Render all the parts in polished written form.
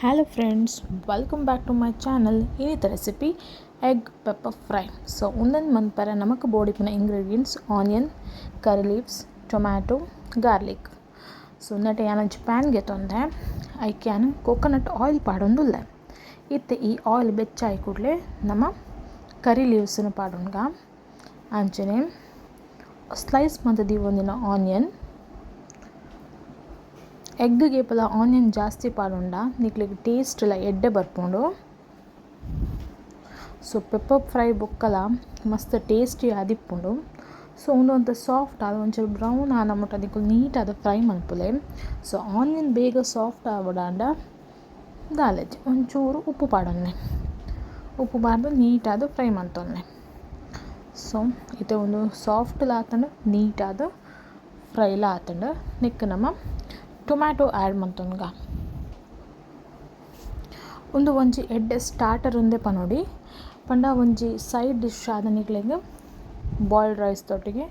Hello friends, welcome back to my channel. Ini recipe egg pepper fry. So undan man para namak body puna ingredients onion, curry leaves, tomato, garlic. So nate yana pan getonde I can coconut oil padondulla. Itte ee oil becchai kudle nama curry leaves nu padonga anchene slice mantadi ondina onion egg ಗೇಪಲ onion ಜಾಸ್ತಿ ಪಾಡುಂಡ ನಿಕ್ಲಿಗೆ taste ಎಲ್ಲ ಎಡ್ಡೆ ಬರ್ಪುಂಡು. So pepper fry ಬೊಕ್ಕಲ ಮಸ್ತ್ tasty ಆದಿಪ್ಪುಂಡು. So ಉಂದು soft ಆದ ಒಂಚೂರು ಬ್ರೌನ್ ಆನ ಮುಟ್ಟ ಅದಕ್ಕೆ ನೀಟಾದ ಫ್ರೈ ಮಲ್ಪುಲೆ. ಸೊ ಆನಿಯನ್ ಬೇಗ ಸಾಫ್ಟ್ ಆಗ್ಬಿಡಾಂಡ ದಾಲೆಜ್ ಒಂಚೂರು ಉಪ್ಪು ಪಾಡೊನ್ನೆ, ಉಪ್ಪು ಪಾಡ್ದು ನೀಟಾದ ಫ್ರೈ ಮಲ್ತೊನ್ನೆ. ಸೊ ಇದು ಒಂದು ಸಾಫ್ಟ್ ಆತಂಡು ನೀಟಾದ ಫ್ರೈಲ ಆತಂಡು ನೆಕ್ ನಮ್ಮ ಟೊಮ್ಯಾಟೊ ಆ್ಯಡ್ ಮಂತೊನ್ಗ ಒಂದು ಒಂಜಿ ಎಡ್ಡೆ ಸ್ಟಾರ್ಟರ್ ಉಂದೆ ಪನೊಡಿ ಪಂಡ ಒಂಜಿ ಸೈಡ್ ಡಿಶ್ ಆದ ನಿಕ್ಲೆಗ್ ಬಾಯ್ಲ್ಡ್ ರೈಸ್ ತೊಟ್ಟಿಗೆ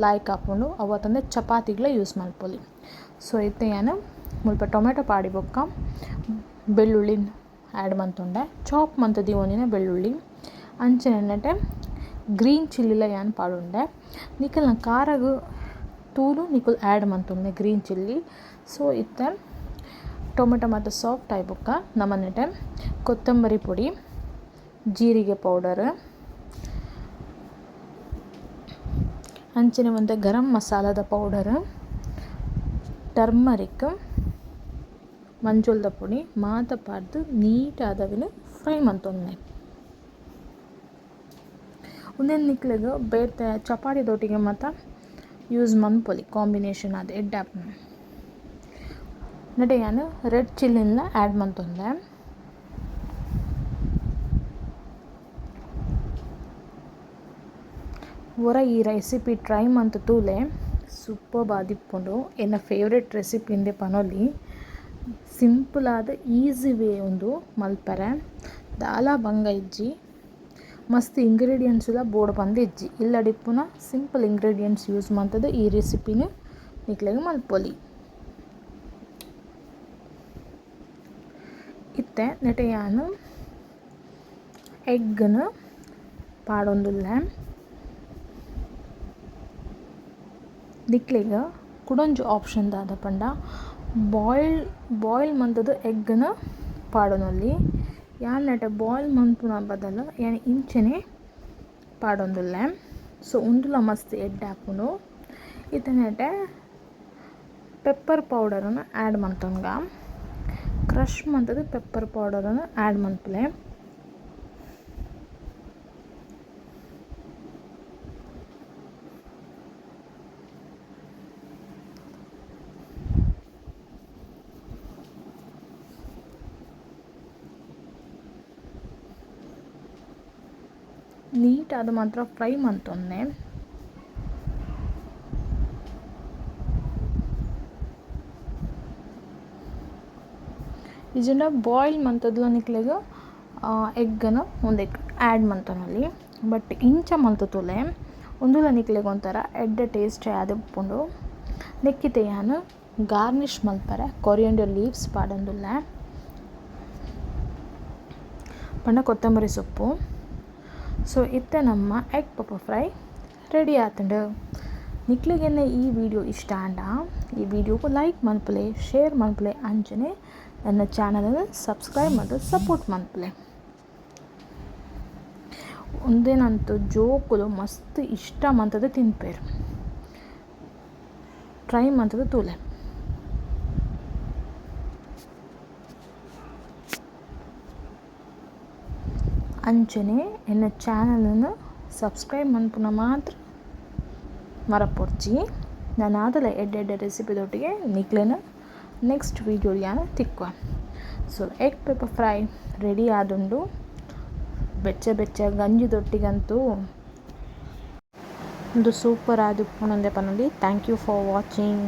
ಲಾಯ್ಕ್ ಹಾಕ್ಕೊಂಡು ಅವತ್ತಂದೆ ಚಪಾತಿಗ್ಲೇ ಯೂಸ್ ಮಲ್ಪೊಲಿ. ಸೊ ಇತ್ತೆ ನಾನು ಮುಲ್ಪ ಟೊಮೆಟೊ ಪಾಡಿ ಬೊಕ್ಕ ಬೆಳ್ಳುಳ್ಳಿ ಆ್ಯಡ್ ಮಂತೊಂಡೆ ಚಾಪ್ ಮಂತದಿ ಒಂದಿನ ಬೆಳ್ಳುಳ್ಳಿ ಅಂಚೆನೆಟ್ಟೆ ಗ್ರೀನ್ ಚಿಲ್ಲಿಲ ಯಾನ್ ಪಾಡುಂಡೆ ನಿಕಲ್ನ ಖಾರಗ್ ತೂಲು ನಿಕುಲ್ ಆ್ಯಡ್ ಮಂತೊಂಡೆ ಗ್ರೀನ್ ಚಿಲ್ಲಿ. ಸೊ ಇತ್ತೆ ಟೊಮೆಟೊ ಮತ್ತು ಸಾಫ್ಟ್ ಆಯ್ಬೊಕ್ಕ ನಮ್ಮನೆಟೆ ಕೊತ್ತಂಬರಿ ಪೊಡಿ, ಜೀರಿಗೆ ಪೌಡರ್, ಅಂಚನೆ ಒಂದು ಗರಂ ಮಸಾಲದ ಪೌಡರ್, ಟರ್ಮರಿಕ್, ಮಂಜುಳದ ಪುಡಿ ಮಾತ ಪಾಡ್ದು ನೀಟಾದವಿನ ಫ್ರೈ ಮಂತೊಂದೆ. ಒಂದೇನು ನಿಕ್ಲೆಗ್ ಬೇರೆ ಚಪಾತಿ ದೊಟ್ಟಿಗೆ ಮತ್ತು ಯೂಸ್ ಮನ್ಪೊಲಿ ಕಾಂಬಿನೇಷನ್ ಅದು ಎಡ್ಡಾಪ್ ನಡೆ ನಾನು ರೆಡ್ ಚಿಲ್ಲಿನ ಆ್ಯಡ್ ಮಂತೊಂದೆ. ಒರ ಈ ರೆಸಿಪಿ ಟ್ರೈ ಮಂತ್ ತೂಲೆ ಸೂಪರ್ ಆದಿಪ್ಪುಂಡು. ಎನ್ನ ಫೇವ್ರೆಟ್ ರೆಸಿಪಿ ಇಂದೆ ಪನೊಲಿ ಸಿಂಪಲ್ ಆದ ಈಸಿ ವೇ ಒಂದು ಮಲ್ಪರೆ ದಾಲ ಬಂಗ ಇಜ್ಜಿ ಮಸ್ತ್ ಇಂಗ್ರೀಡಿಯೆಂಟ್ಸ್ ಎಲ್ಲ ಬೋರ್ಡ್ ಬಂದು ಇಜ್ಜಿ ಇಲ್ಲ ಡಿಪ್ಪುನ ಸಿಂಪಲ್ ಇಂಗ್ರೀಡಿಯೆಂಟ್ಸ್ ಯೂಸ್ ಮಾಡ್ತದೆ ಈ ರೆಸಿಪಿನ ನಿಕ್ಲೆಗೆ ಮಲ್ಪೊಲಿ. ಇತ್ತೆ ನೆಟೆ ನಾನು ಎಗ್ಗನ ಪಾಡೊಂದುಲ್ಲ ನಿಕ್ಲೆಗ ಕುಡೊಂಜು ಆಪ್ಷನ್ ದಾದ ಪಂಡ ಬಾಯ್ಲ್ ಮಂತದ ಎಗ್ಗನ ಪಾಡೊಂದುಲ್ಲಿ ಯಾನ್ ನೆಟೆ ಬಾಯ್ಲ್ ಮಂತುನ ಬದಲು ಯಾನ್ ಇಂಚನೆ ಪಾಡೊಂದುಲ್ಲ. ಸೊ ಉಂದುಲ ಮಸ್ತ್ ಎಡ್ಡೆ ಹಾಕೊಂಡು ಇತ್ತೆ ನೆಟೆ ಪೆಪ್ಪರ್ ಪೌಡರನ್ನು ಆ್ಯಡ್ ಮಂತೊನ್ಗ ಕ್ರಷ್ ಮಂತದ ಪೆಪ್ಪರ್ ಪೌಡರನ್ನು ಆ್ಯಡ್ ಮನ್ಪುಲೆ. ನೀಟ್ ಅದು ಮಾತ್ರ ಫ್ರೈ ಮಂತೊನ್ನೆ. ಇದನ್ನ ಬಾಯ್ಲ್ ಮಂತದ್ಲ ನಿಕ್ಲೆಗ್ ಎಗ್ಗನ ಒಂದೆಗ್ ಆ್ಯಡ್ ಮಂತನಲ್ಲಿ ಬಟ್ ಇಂಚ ಮಂತುತುಲೆ ಒಂದುಲ ನಿಕ್ಲೆಗ್ ಒಂಥರ ಎಡ್ಡೆ ಟೇಸ್ಟ್ ಆದಿಪ್ಪುಂಡು. ನೆಕ್ಕಿತೆ ನಾನು ಗಾರ್ನಿಷ್ ಮಲ್ಪರೆ ಕೊರಿಯಂಡರ್ ಲೀವ್ಸ್ ಪಾಡೊಂದುಲ್ಲ ಪಂಡ ಕೊತ್ತಂಬರಿ ಸೊಪ್ಪು. ಸೊ ಇತ್ತೆ ನಮ್ಮ ಎಗ್ ಪೆಪ್ಪರ್ ಫ್ರೈ ರೆಡಿ ಆತುಂಡು. ನಿಕ್ಲೆಗೆನ್ನ ಈ ವಿಡಿಯೋ ಇಷ್ಟ ಆಂಡ ಈ ವಿಡಿಯೋಗೆ ಲೈಕ್ ಮನ್ಪುಲೆ ಶೇರ್ ಮನ್ಪುಲೆ ಅಂಚನೆ ನನ್ನ ಚಾನಲನ್ನು ಸಬ್ಸ್ಕ್ರೈಬ್ ಮತ್ತು ಸಪೋರ್ಟ್ ಮನ್ಪುಲೆ. ಒಂದೇನಂತೂ ಜೋಕುಲು ಮಸ್ತ್ ಇಷ್ಟ ಮಂತದ ತಿನ್ಪೇರು ಟ್ರೈ ಮಂತದ ತೂಲೆ. ಅಂಚನೆ ಎನ್ನ ಚಾನಲನ್ನು ಸಬ್ಸ್ಕ್ರೈಬ್ ಮನ್ಪುನ ಮಾತ್ರ ಮರಪೊರ್ಚಿ ನಾನು ಆದಲ ಎಡ್ಡೆ ರೆಸಿಪಿದೊಟ್ಟಿಗೆ ನಿಕ್ಲೆನ ನೆಕ್ಸ್ಟ್ ವೀಡಿಯೋ ಯಾನ ತಿಕ್ಕುವ. So egg pepper fry ready ಆದುಂಡು ಬೆಚ್ಚ ಗಂಜಿದೊಟ್ಟಿಗಂತೂ ಒಂದು ಸೂಪರ್ ಆದಿಪ್ಪುನಂದೆ ಪನೊಲಿ. Thank you for watching.